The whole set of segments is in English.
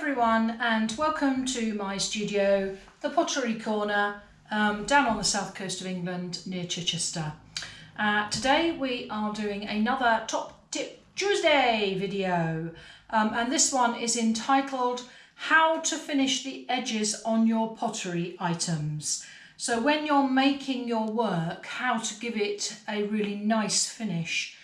everyone, and welcome to my studio, the Pottery Corner, down on the south coast of England near Chichester. Today we are doing another Top Tip Tuesday video, and this one is entitled How to Finish the Edges on Your Pottery Items. So when you're making your work, how to give it a really nice finish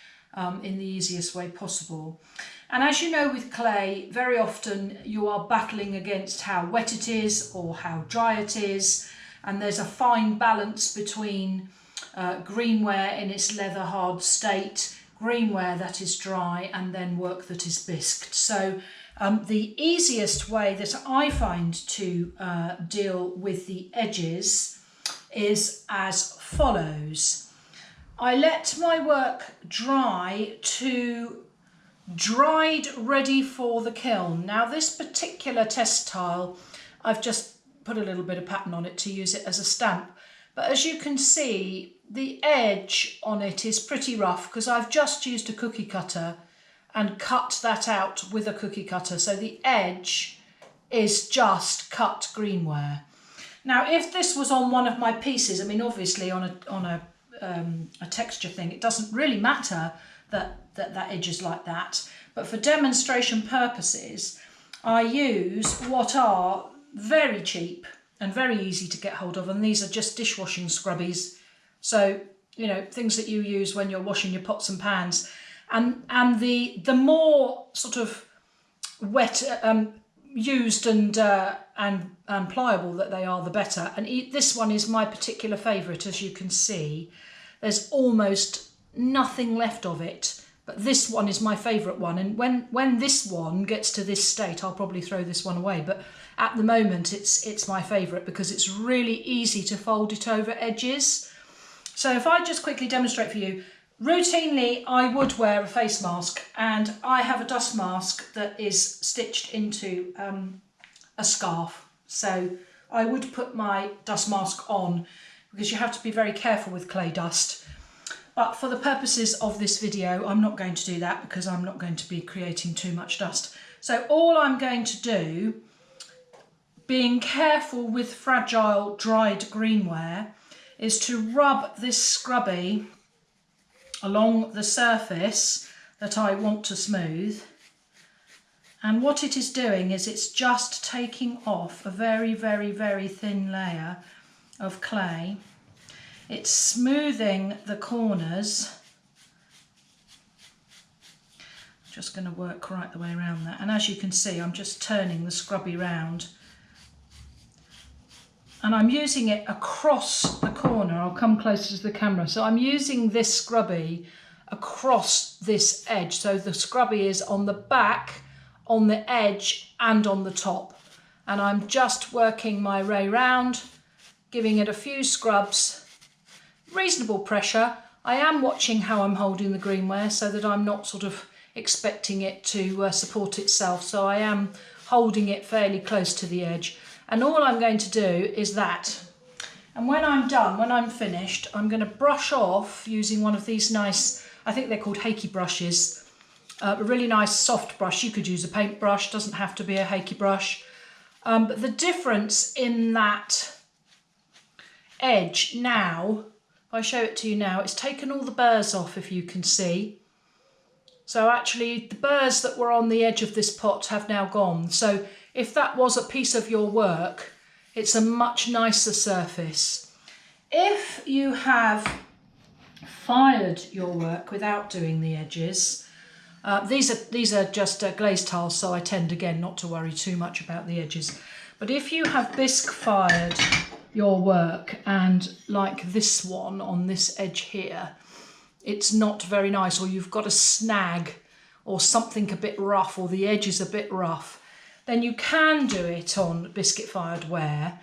in the easiest way possible. And as you know, with clay, very often you are battling against how wet it is or how dry it is, and there's a fine balance between greenware in its leather hard state, greenware that is dry, and then work that is bisqued. So the easiest way that I find to deal with the edges is as follows. I let my work dry to dried ready for the kiln. Now this particular test tile, I've just put a little bit of pattern on it to use it as a stamp, but as you can see the edge on it is pretty rough because I've just used a cookie cutter and cut that out with a cookie cutter, so the edge is just cut greenware. Now if this was on one of my pieces, I mean obviously on a texture thing, it doesn't really matter that edge is like that, but for demonstration purposes I use what are very cheap and very easy to get hold of, and these are just dishwashing scrubbies, so you know, things that you use when you're washing your pots and pans, and the more sort of wet used and pliable that they are, the better. And this one is my particular favourite. As you can see, there's almost nothing left of it, but this one is my favourite one, and when this one gets to this state I'll probably throw this one away, but at the moment it's my favourite because it's really easy to fold it over edges. So if I just quickly demonstrate for you, routinely I would wear a face mask, and I have a dust mask that is stitched into a scarf, so I would put my dust mask on because you have to be very careful with clay dust. But for the purposes of this video, I'm not going to do that because I'm not going to be creating too much dust. So all I'm going to do, being careful with fragile dried greenware, is to rub this scrubby along the surface that I want to smooth. And what it is doing is it's just taking off a very, very, very thin layer of clay. It's smoothing the corners. Just going to work right the way around that, and as you can see I'm just turning the scrubby round and I'm using it across the corner. I'll come closer to the camera. So I'm using this scrubby across this edge, so the scrubby is on the back, on the edge and on the top, and I'm just working my way round, giving it a few scrubs. Reasonable pressure. I am watching how I'm holding the greenware so that I'm not sort of expecting it to support itself, so I am holding it fairly close to the edge, and all I'm going to do is that. And when I'm done, when I'm finished, I'm going to brush off using one of these nice, I think they're called Hakey brushes, a really nice soft brush. You could use a paintbrush, doesn't have to be a Hakey brush, but the difference in that edge now, if I show it to you now, it's taken all the burrs off, if you can see. So actually the burrs that were on the edge of this pot have now gone. So if that was a piece of your work, it's a much nicer surface. If you have fired your work without doing the edges, these are just glazed tiles, so I tend again not to worry too much about the edges. But if you have bisque fired your work, and like this one on this edge here, it's not very nice, or you've got a snag or something a bit rough, or the edge is a bit rough, then you can do it on biscuit fired ware.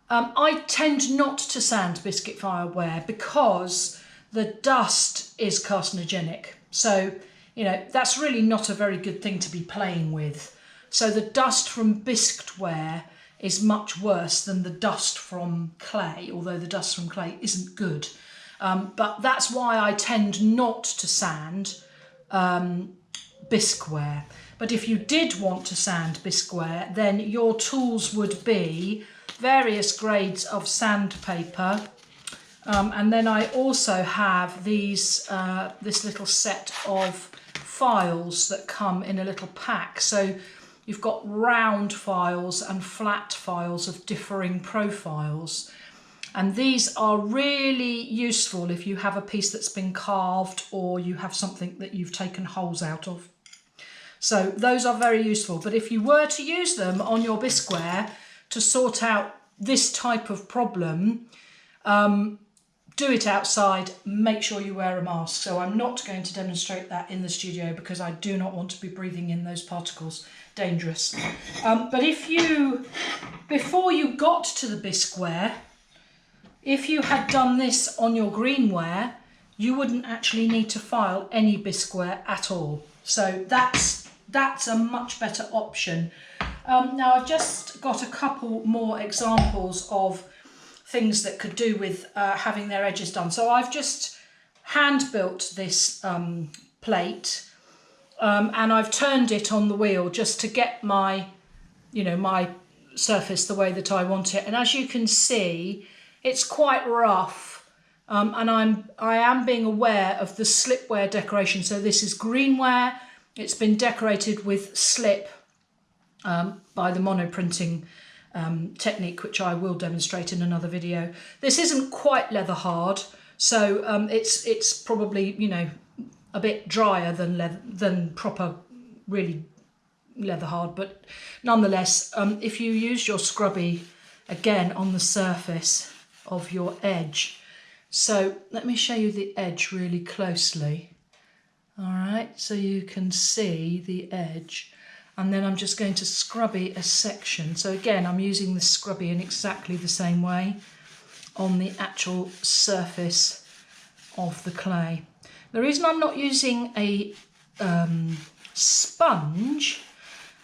I tend not to sand biscuit fired ware because the dust is carcinogenic, so you know that's really not a very good thing to be playing with. So the dust from bisqued ware is much worse than the dust from clay, although the dust from clay isn't good. But that's why I tend not to sand bisqueware. But if you did want to sand bisqueware, then your tools would be various grades of sandpaper. And then I also have these this little set of files that come in a little pack. So you've got round files and flat files of differing profiles. And these are really useful if you have a piece that's been carved or you have something that you've taken holes out of. So those are very useful. But if you were to use them on your bisqueware to sort out this type of problem, do it outside, make sure you wear a mask. So I'm not going to demonstrate that in the studio because I do not want to be breathing in those particles. Dangerous. But if you, before you got to the bisqueware, if you had done this on your greenware, you wouldn't actually need to file any bisqueware at all. So that's a much better option. Now I've just got a couple more examples of things that could do with having their edges done. So I've just hand built this plate and I've turned it on the wheel just to get my, my surface the way that I want it. And as you can see, it's quite rough, and I am being aware of the slipware decoration. So this is greenware. It's been decorated with slip by the monoprinting technique, which I will demonstrate in another video. This isn't quite leather hard, so it's probably a bit drier than proper really leather hard, but nonetheless, if you use your scrubby again on the surface of your edge. So let me show you the edge really closely. All right, so you can see the edge, and then I'm just going to scrubby a section. So again, I'm using the scrubby in exactly the same way on the actual surface of the clay. The reason I'm not using a sponge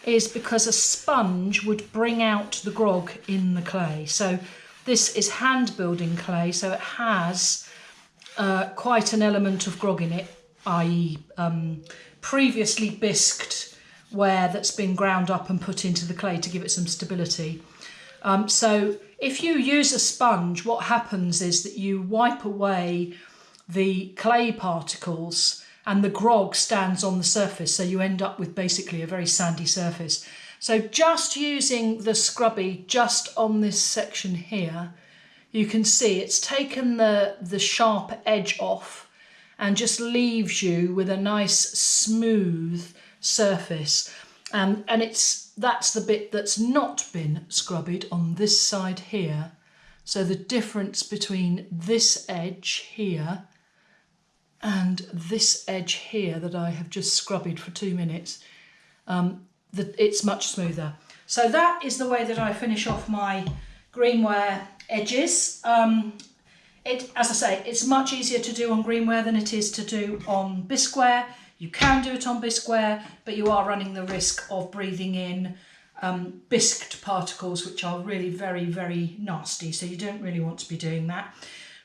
is because a sponge would bring out the grog in the clay. So this is hand building clay, so it has quite an element of grog in it, i.e. Previously bisqued ware that's been ground up and put into the clay to give it some stability. So if you use a sponge, what happens is that you wipe away the clay particles and the grog stands on the surface, so you end up with basically a very sandy surface. So just using the scrubby just on this section here, you can see it's taken the sharp edge off and just leaves you with a nice smooth surface. And that's the bit that's not been scrubbied on this side here. So the difference between this edge here and this edge here that I have just scrubbied for 2 minutes, it's much smoother. So that is the way that I finish off my greenware edges. As I say, it's much easier to do on greenware than it is to do on bisqueware. You can do it on bisqueware, but you are running the risk of breathing in bisqued particles, which are really very, very nasty. So you don't really want to be doing that.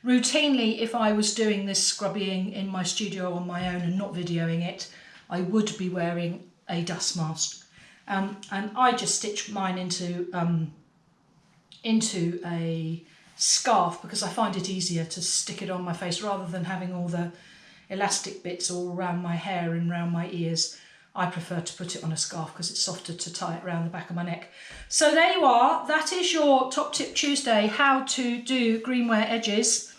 Routinely, if I was doing this scrubbing in my studio on my own and not videoing it, I would be wearing a dust mask. And I just stitch mine into a scarf because I find it easier to stick it on my face rather than having all the elastic bits all around my hair and around my ears. I prefer to put it on a scarf because it's softer to tie it around the back of my neck. So there you are. That is your Top Tip Tuesday, how to do greenware edges.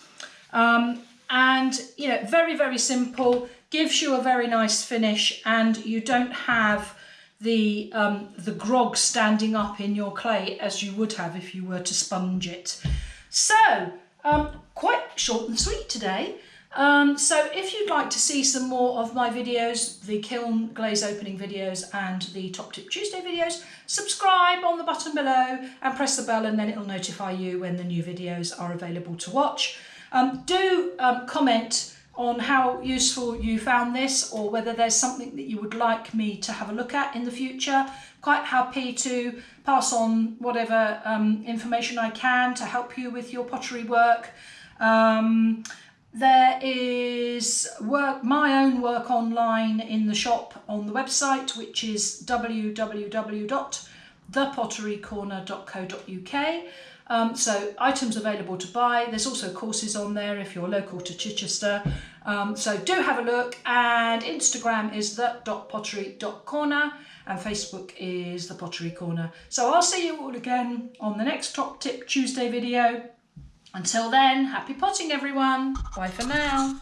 And very, very simple, gives you a very nice finish, and you don't have the grog standing up in your clay as you would have if you were to sponge it. So quite short and sweet today. So if you'd like to see some more of my videos, the kiln glaze opening videos and the Top Tip Tuesday videos, subscribe on the button below and press the bell, and then it'll notify you when the new videos are available to watch. Do comment on how useful you found this, or whether there's something that you would like me to have a look at in the future. Quite happy to pass on whatever information I can to help you with your pottery work. There is my own work online in the shop on the website, which is www.thepotterycorner.co.uk. So items available to buy. There's also courses on there if you're local to Chichester. So do have a look. And Instagram is the.pottery.corner and Facebook is the Pottery Corner. So I'll see you all again on the next Top Tip Tuesday video. Until then, happy potting everyone. Bye for now.